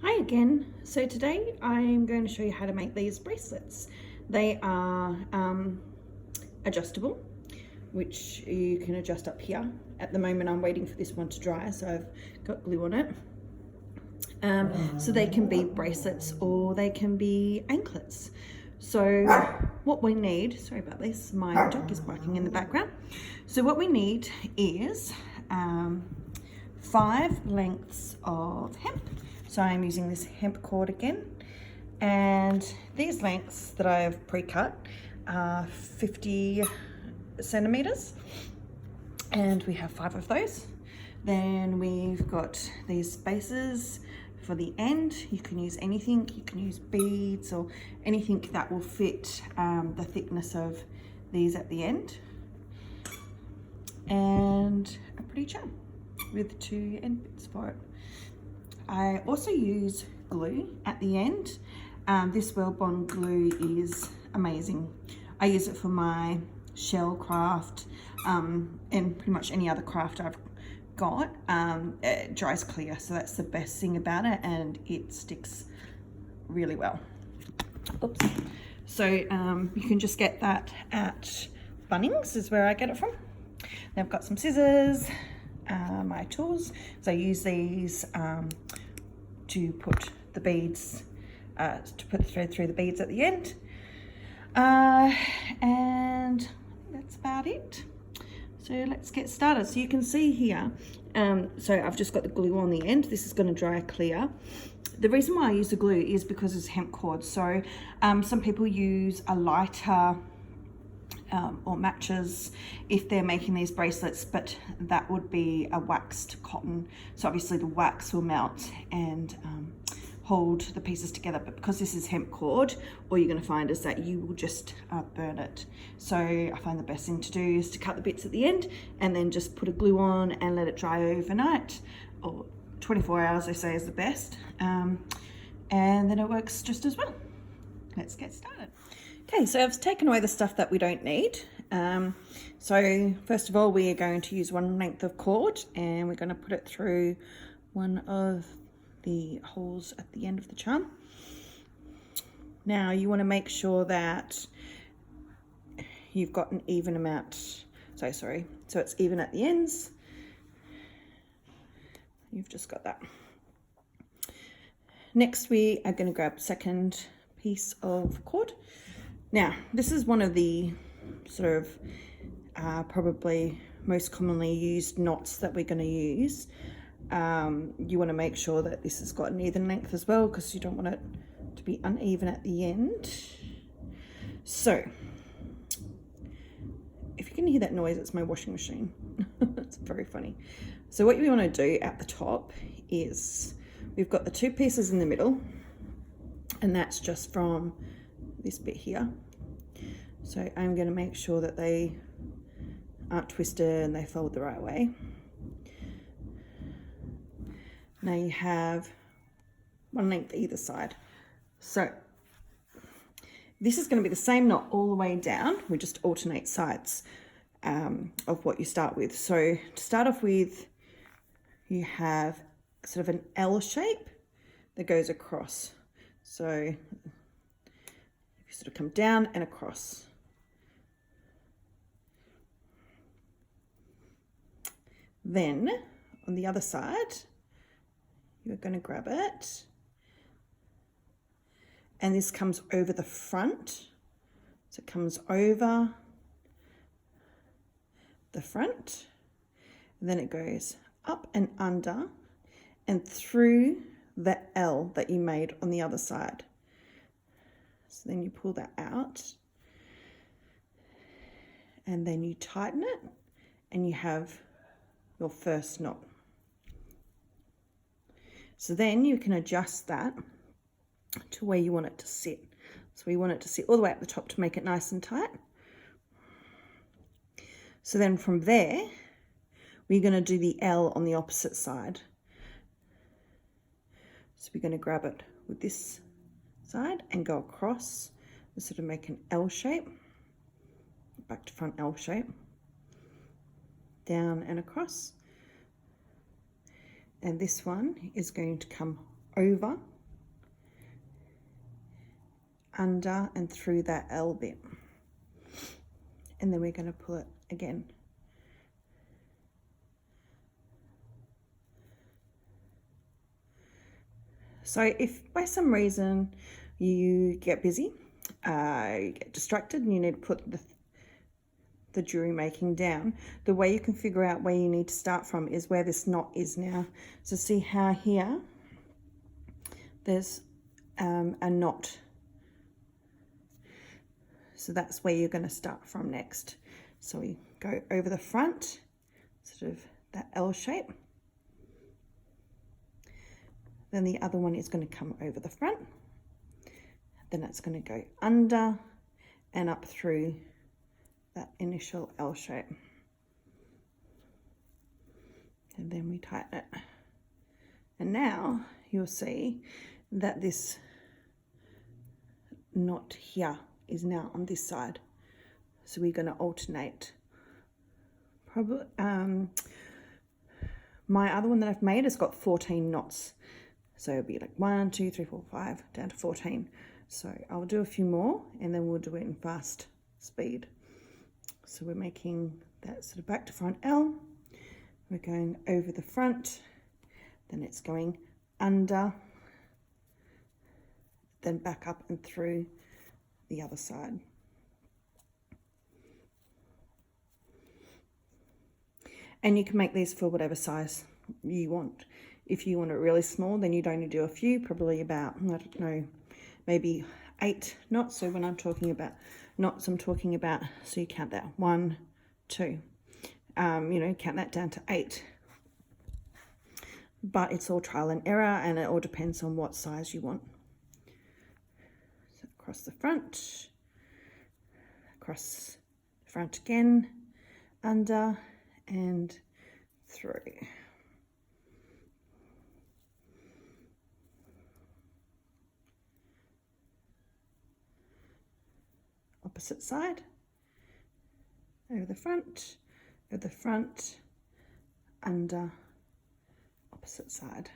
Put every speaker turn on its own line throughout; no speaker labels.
Hi again. So today I'm going to show you how to make these bracelets. They are adjustable, which you can adjust up here. At the moment I'm waiting for this one to dry, so I've got glue on it. So they can be bracelets or they can be anklets. So what we need, sorry about this, my dog is barking in the background. So what we need is 5 lengths of hemp. So I'm using this hemp cord again, and these lengths that I've pre-cut are 50 centimeters, and we have 5 of those. Then we've got these bases for the end. You can use anything, you can use beads or anything that will fit the thickness of these at the end, and a pretty charm with 2 end bits for it. I also use glue at the end. This Well Bond glue is amazing. I use it for my shell craft and pretty much any other craft I've got. It dries clear, so that's the best thing about it, and it sticks really well. Oops. So you can just get that at Bunnings is where I get it from. Then I've got some scissors, my tools. So I use these to put the beads, to put the thread through the beads at the end. And that's about it. So let's get started. So you can see here, so I've just got the glue on the end. This is going to dry clear. The reason why I use the glue is because it's hemp cord. So some people use a lighter or matches if they're making these bracelets, but that would be a waxed cotton. So obviously the wax will melt and hold the pieces together, but because this is hemp cord, all you're going to find is that you will just burn it. So I find the best thing to do is to cut the bits at the end and then just put a glue on and let it dry overnight, or 24 hours they say is the best, and then it works just as well. Let's get started. Okay, so I've taken away the stuff that we don't need. So first of all, we are going to use 1 length of cord, and we're going to put it through one of the holes at the end of the charm. Now you want to make sure that you've got an even amount, so it's even at the ends. You've just got that. Next we are going to grab a second piece of cord. Now this is one of the sort of probably most commonly used knots that we're going to use. You want to make sure that this has got an even length as well, because you don't want it to be uneven at the end. So if you can hear that noise, it's my washing machine. It's very funny. So what you want to do at the top is, we've got the 2 pieces in the middle, and that's just from this bit here. So I'm going to make sure that they aren't twisted and they fold the right way. Now you have 1 length either side. So this is going to be the same knot all the way down. We just alternate sides of what you start with. So to start off with, you have sort of an L shape that goes across. So you sort of come down and across. Then on the other side, you're going to grab it, and this comes over the front. So it comes over the front, and then it goes up and under and through the L that you made on the other side. So then you pull that out, and then you tighten it, and you have your first knot. So then you can adjust that to where you want it to sit. So we want it to sit all the way up the top to make it nice and tight. So then from there, we're going to do the L on the opposite side. So we're going to grab it with this side and go across and sort of make an L shape, back to front L shape, down and across. And this one is going to come over under and through that L bit. And then we're going to pull it again. So if by some reason you get busy, you get distracted and you need to put the jewelry making down, the way you can figure out where you need to start from is where this knot is now. So see how here there's a knot. So that's where you're going to start from next. So we go over the front, sort of that L shape. Then the other one is going to come over the front. Then that's going to go under and up through that initial L shape. And then we tighten it. And now you'll see that this knot here is now on this side. So we're going to alternate. Probably my other one that I've made has got 14 knots. So it'll be like 1, 2, 3, 4, 5 down to 14. So I'll do a few more and then we'll do it in fast speed. So we're making that sort of back to front L. We're going over the front, then it's going under, then back up and through the other side. And you can make these for whatever size you want. If you want it really small, then you'd only do a few, probably about, I don't know, maybe 8 knots. So when I'm talking about knots, I'm talking about, so you count that 1, 2, you know, count that down to 8. But it's all trial and error and it all depends on what size you want. So across the front again, under and through. Opposite side, over the front, under, opposite side.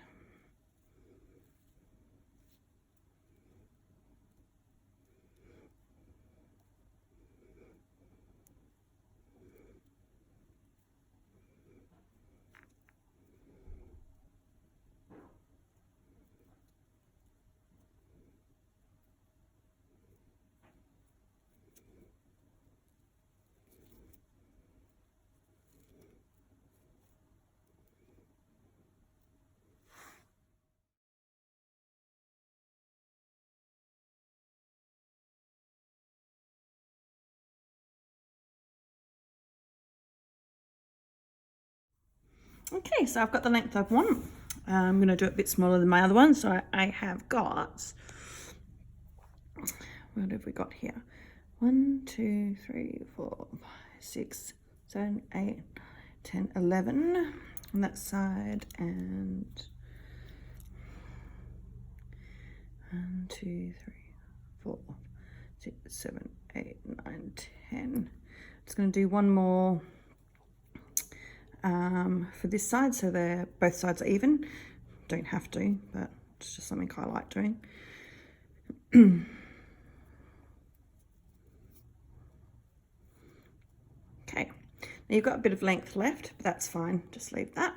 Okay, so I've got the length I want. I'm going to do it a bit smaller than my other one. So I have got, what have we got here? 1, 2, 3, 4, 5, 6, 7, 8, 10, 11 on that side, and 1, 2, 3, 4, 6, 7, 8, 9, 10. Just going to do one more for this side, so they're both sides are even. Don't have to, but it's just something I like doing. Okay, now you've got a bit of length left, but that's fine, just leave that.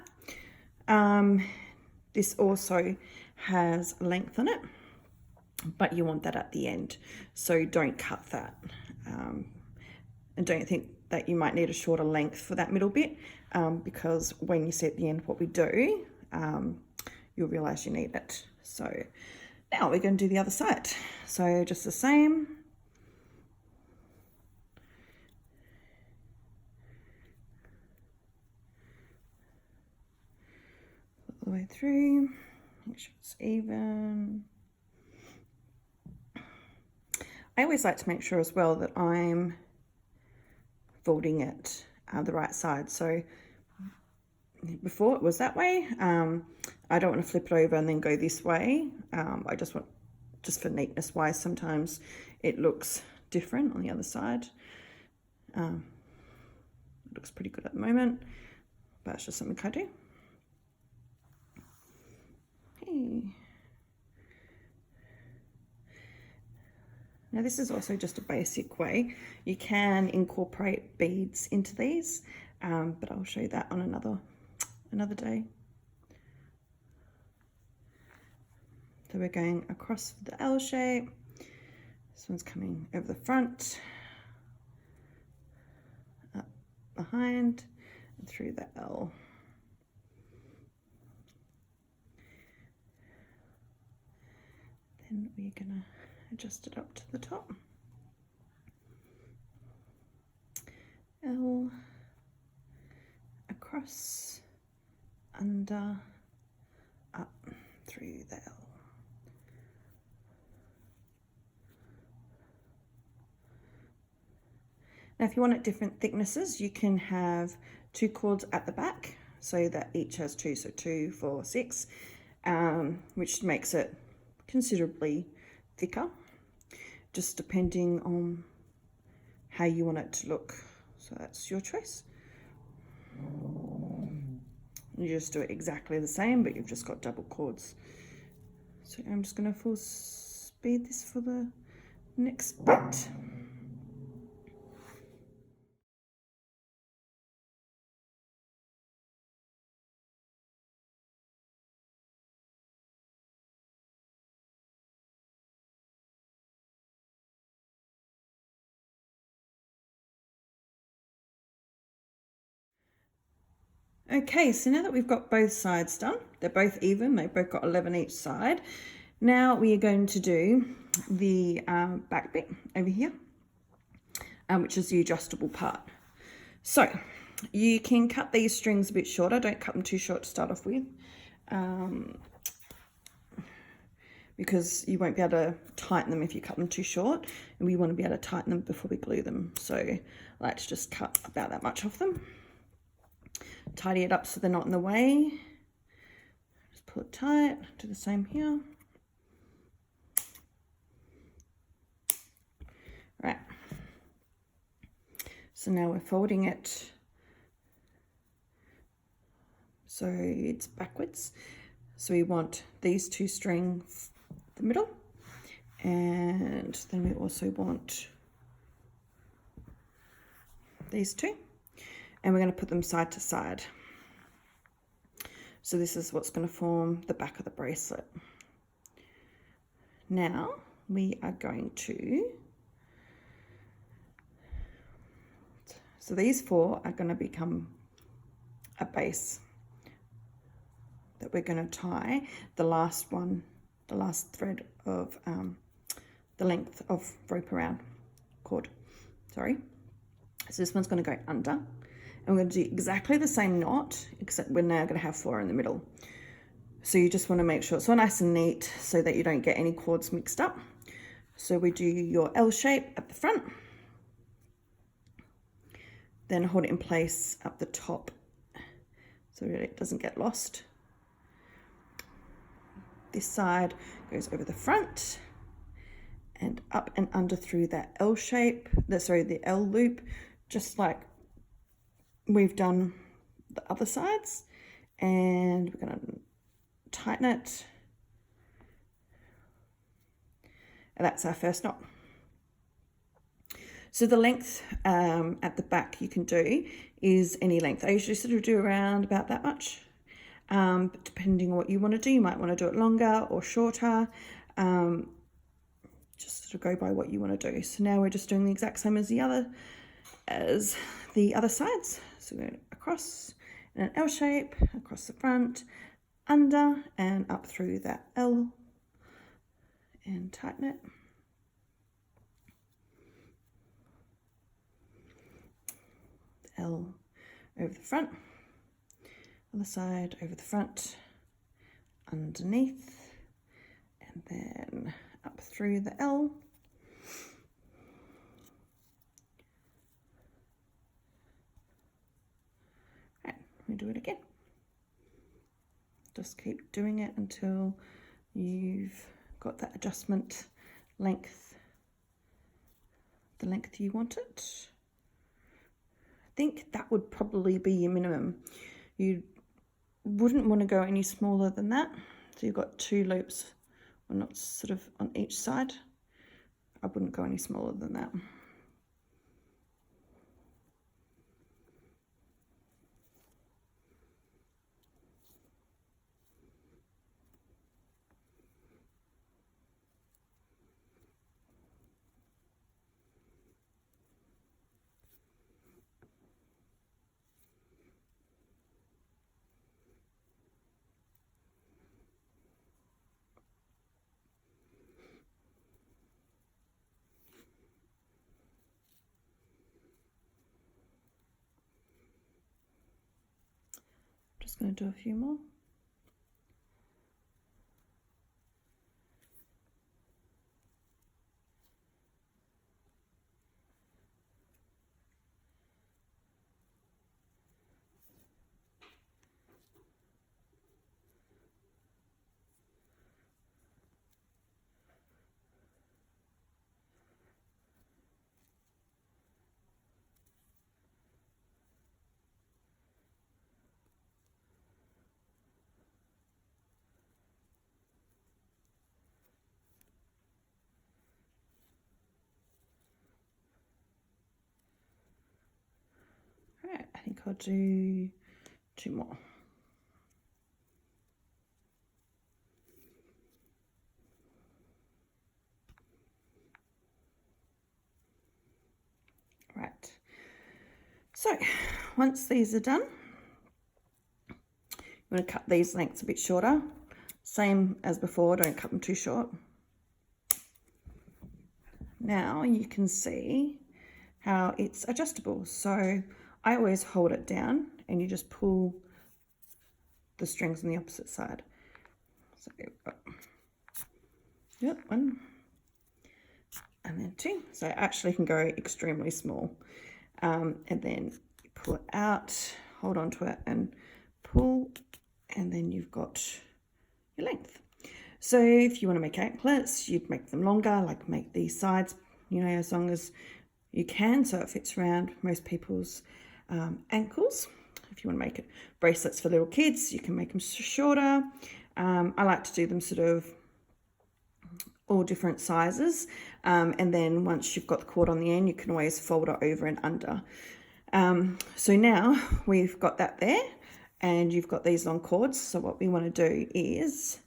This also has length on it, but you want that at the end, so don't cut that, and don't think that you might need a shorter length for that middle bit, because when you see at the end what we do, you'll realize you need it. So now we're going to do the other side. So just the same. All the way through, make sure it's even. I always like to make sure as well that I'm folding it the right side. So before it was that way. I don't want to flip it over and then go this way. I just want, just for neatness wise, sometimes it looks different on the other side. It looks pretty good at the moment, but it's just something I do. Okay. Now this is also just a basic way. You can incorporate beads into these, but I'll show you that on another day. So we're going across the L shape. This one's coming over the front, up behind, and through the L. Then we're gonna adjust it up to the top. L, across, under, up, through the L. Now if you want it different thicknesses, you can have 2 cords at the back, so that each has 2, so 2, 4, 6, which makes it considerably thicker, just depending on how you want it to look. So that's your choice. You just do it exactly the same, but you've just got double cords. So I'm just going to full speed this for the next bit. Okay, so now that we've got both sides done, they're both even, they've both got 11 each side. Now we are going to do the back bit over here, which is the adjustable part. So you can cut these strings a bit shorter, don't cut them too short to start off with, because you won't be able to tighten them if you cut them too short, and we want to be able to tighten them before we glue them. So I like to just cut about that much off them. Tidy it up so they're not in the way. Just pull it tight, do the same here. Right. So now we're folding it so it's backwards. So we want these 2 strings the middle, and then we also want these 2. And we're going to put them side to side. So this is what's going to form the back of the bracelet. Now we are going to, so these 4 are going to become a base that we're going to tie the last thread of the length of rope around cord, sorry. So this one's going to go under. And we're going to do exactly the same knot, except we're now going to have 4 in the middle. So you just want to make sure it's all nice and neat so that you don't get any cords mixed up. So we do your L shape at the front, then hold it in place up the top so it doesn't get lost. This side goes over the front and up and under through that L shape, the L loop, just like we've done the other sides, and we're going to tighten it, and that's our first knot. So the length at the back you can do is any length. I usually sort of do around about that much, but depending on what you want to do, you might want to do it longer or shorter, just sort of go by what you want to do. So now we're just doing the exact same as the other sides. So we're going across in an L shape, across the front, under and up through that L, and tighten it. L over the front, other side over the front, underneath, and then up through the L. We do it again. Just keep doing it until you've got that adjustment length, the length you want it. I think that would probably be your minimum. You wouldn't want to go any smaller than that. So you've got 2 loops or knots sort of on each side. I wouldn't go any smaller than that. Just going to do a few more. Right, I think I'll do 2 more. Right, so once these are done, I'm going to cut these lengths a bit shorter. Same as before, don't cut them too short. Now you can see how it's adjustable. So I always hold it down and you just pull the strings on the opposite side. So yep, 1 and then 2. So it actually can go extremely small. And then you pull it out, hold on to it and pull, and then you've got your length. So if you want to make anklets, you'd make them longer, like make these sides, you know, as long as you can, so it fits around most people's ankles. If you want to make it bracelets for little kids, you can make them shorter. I like to do them sort of all different sizes, and then once you've got the cord on the end, you can always fold it over and under. So now we've got that there, and you've got these long cords. So what we want to do is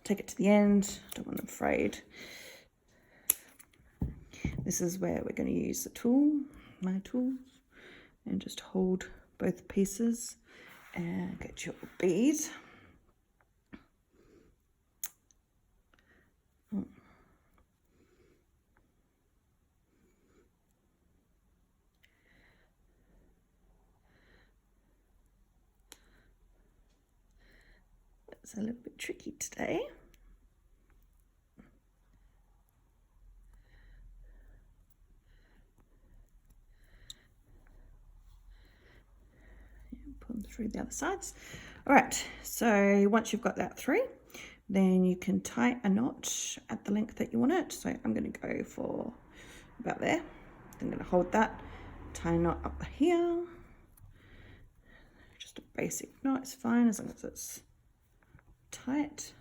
take it to the end. Don't want them frayed. This is where we're going to use the tool, my tools, and just hold both pieces and get your bead. It's a little bit tricky today. Put them through the other sides. All right, so once you've got that through, then you can tie a knot at the length that you want it. So I'm going to go for about there. I'm going to hold that, tie a knot up here. Just a basic knot is fine as long as it's tight,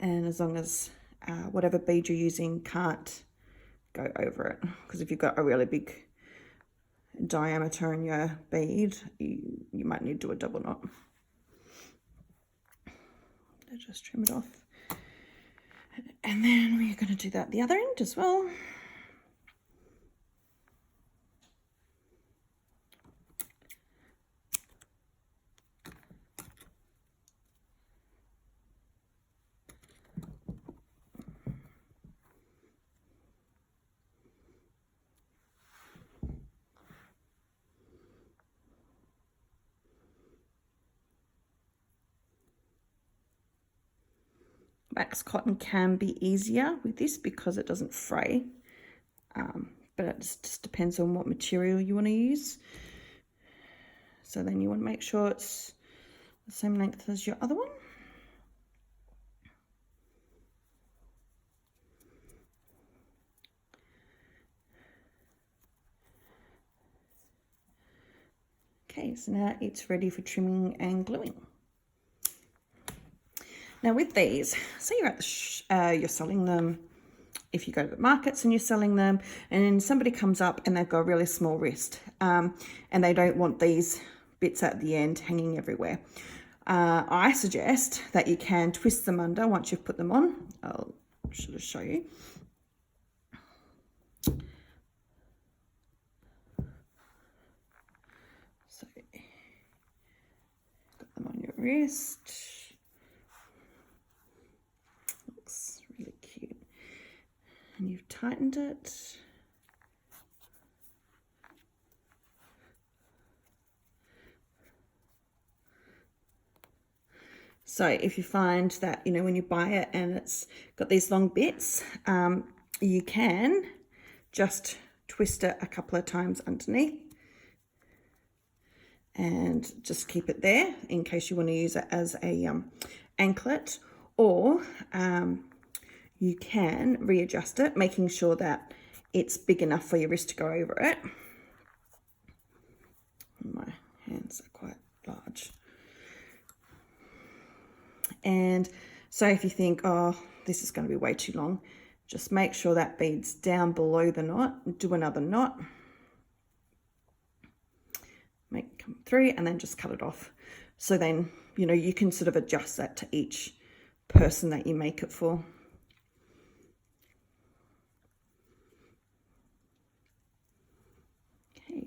and as long as whatever bead you're using can't go over it, because if you've got a really big diameter in your bead, you might need to do a double knot. So just trim it off, and then we're going to do that the other end as well. Wax cotton can be easier with this because it doesn't fray, but it just depends on what material you want to use. So then you want to make sure it's the same length as your other one. Okay, so now it's ready for trimming and gluing. Now with these, say you're at the you're selling them if you go to the markets and you're selling them, and then somebody comes up and they've got a really small wrist, and they don't want these bits at the end hanging everywhere. I suggest that you can twist them under once you've put them on. I'll show you. So, got them on your wrist. Looks really cute. And you've tightened it. So if you find that, you know, when you buy it and it's got these long bits, you can just twist it a couple of times underneath and just keep it there in case you want to use it as a anklet, or you can readjust it, making sure that it's big enough for your wrist to go over it. My hands are quite large. And so if you think, oh, this is going to be way too long, just make sure that bead's down below the knot, do another knot, make it come through, and then just cut it off. So then, you know, you can sort of adjust that to each person that you make it for. Okay.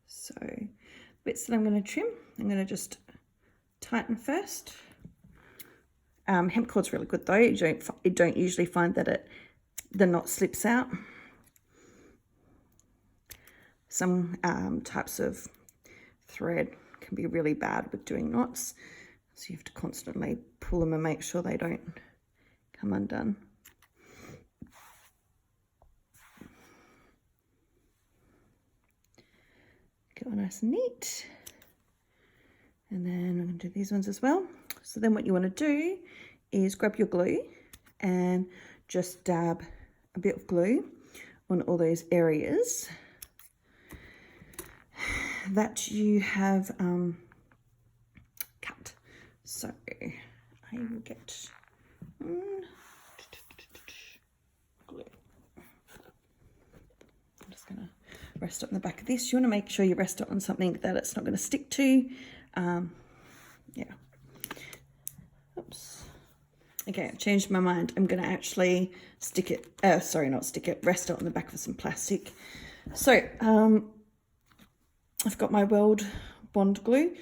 So bits that I'm going to trim, I'm going to just tighten first. Hemp cord's really good though. You don't usually find that the knot slips out. Some types of thread can be really bad with doing knots, so you have to constantly pull them and make sure they don't come undone. Get one nice and neat. And then I'm going to do these ones as well. So then what you want to do is grab your glue and just dab a bit of glue on all those areas that you have cut. So I will get glue. I'm just going to rest it on the back of this. You want to make sure you rest it on something that it's not going to stick to. Yeah. Oops. Okay, I've changed my mind. I'm going to actually stick it, rest it on the back of some plastic. So, I've got my Weld Bond glue,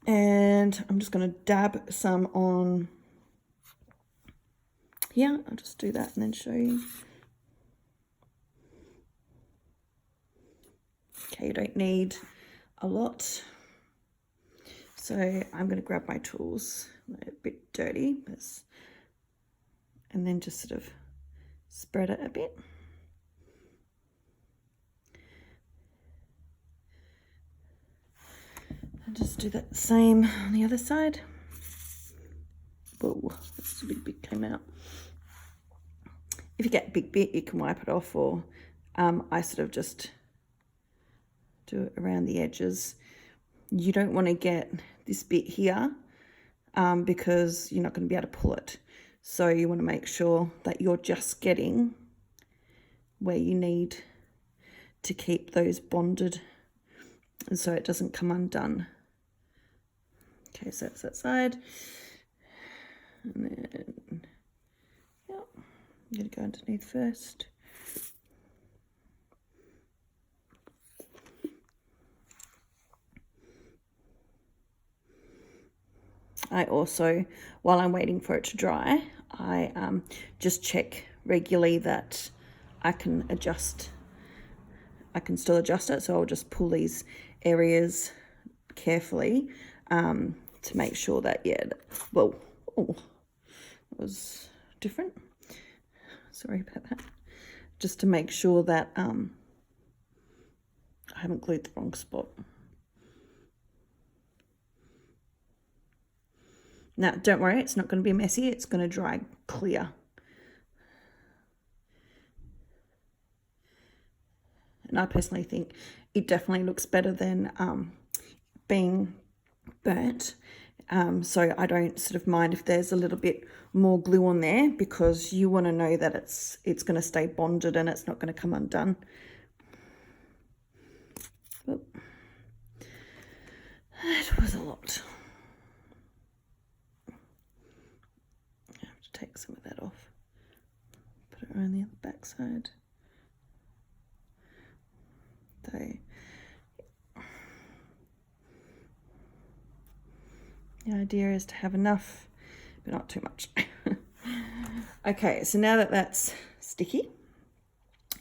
and I'm just going to dab some on here. I'll just do that and then show you. Okay, you don't need a lot. So I'm going to grab my tools, they're a bit dirty, and then just sort of spread it a bit. And just do that same on the other side. Whoa, that's a big came out. If you get a big bit, you can wipe it off, or I sort of just do it around the edges. You don't want to get this bit here because you're not going to be able to pull it. So you want to make sure that you're just getting where you need to keep those bonded, and so it doesn't come undone. Okay, so that's that side. And then, yeah, I'm going to go underneath first. I also, while I'm waiting for it to dry, I just check regularly that I can still adjust it. So I'll just pull these areas carefully to make sure that, yeah, well, oh, it was different. Sorry about that. Just to make sure that I haven't glued the wrong spot. Now, don't worry, it's not going to be messy. It's going to dry clear. And I personally think it definitely looks better than being burnt. So I don't sort of mind if there's a little bit more glue on there, because you want to know that it's going to stay bonded and it's not going to come undone. Oop. That was a lot. I have to take some of that off. Put it around the other back side. So the idea is to have enough, but not too much. Okay, so now that that's sticky,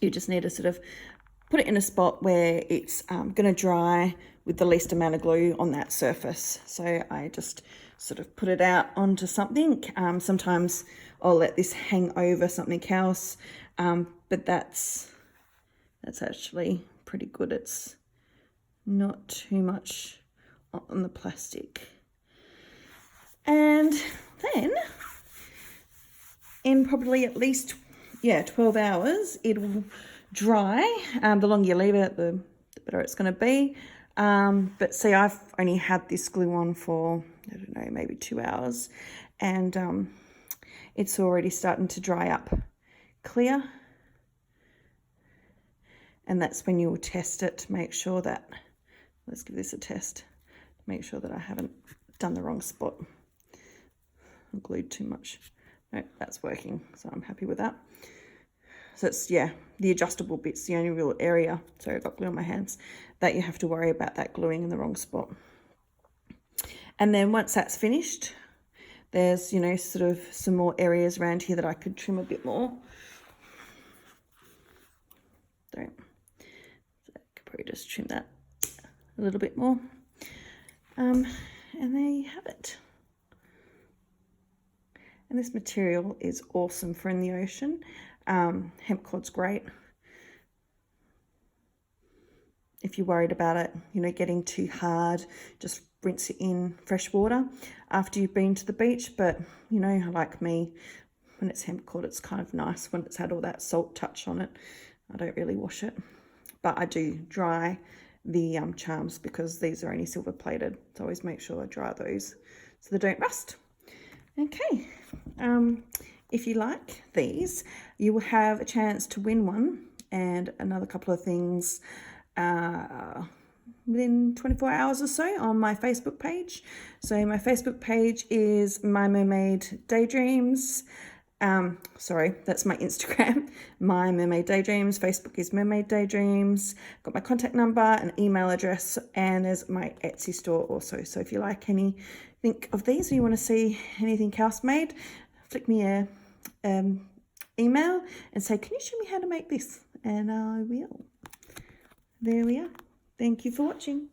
you just need to sort of put it in a spot where it's going to dry with the least amount of glue on that surface. So I just sort of put it out onto something. Sometimes I'll let this hang over something else, but that's actually pretty good. It's not too much on the plastic. And then in probably at least 12 hours it'll dry. The longer you leave it, the better it's going to be. But see, I've only had this glue on for, I don't know, maybe 2 hours, and it's already starting to dry up clear. And that's when you'll test it to make sure that, let's give this a test, make sure that I haven't done the wrong spot. I glued too much. No, that's working, so I'm happy with that. So it's, the adjustable bit's the only real area, sorry, I've got glue on my hands, that you have to worry about that gluing in the wrong spot. And then once that's finished, there's, sort of some more areas around here that I could trim a bit more. So I could probably just trim that a little bit more. And there you have it. And this material is awesome for in the ocean. Hemp cord's great. If you're worried about it, getting too hard, just rinse it in fresh water after you've been to the beach. But, like me, when it's hemp cord, it's kind of nice when it's had all that salt touch on it. I don't really wash it, but I do dry the charms because these are only silver plated. So I always make sure I dry those so they don't rust. Okay, if you like these, you will have a chance to win one and another couple of things within 24 hours or so on my Facebook page. So my Facebook page is My Mermaid Daydreams. Sorry, that's my Instagram, My Mermaid Daydreams. Facebook is Mermaid Daydreams. Got my contact number, an email address, and there's my Etsy store also. So if you like anything of these or you want to see anything else made, flick me a email and say, can you show me how to make this? And I will. There we are. Thank you for watching.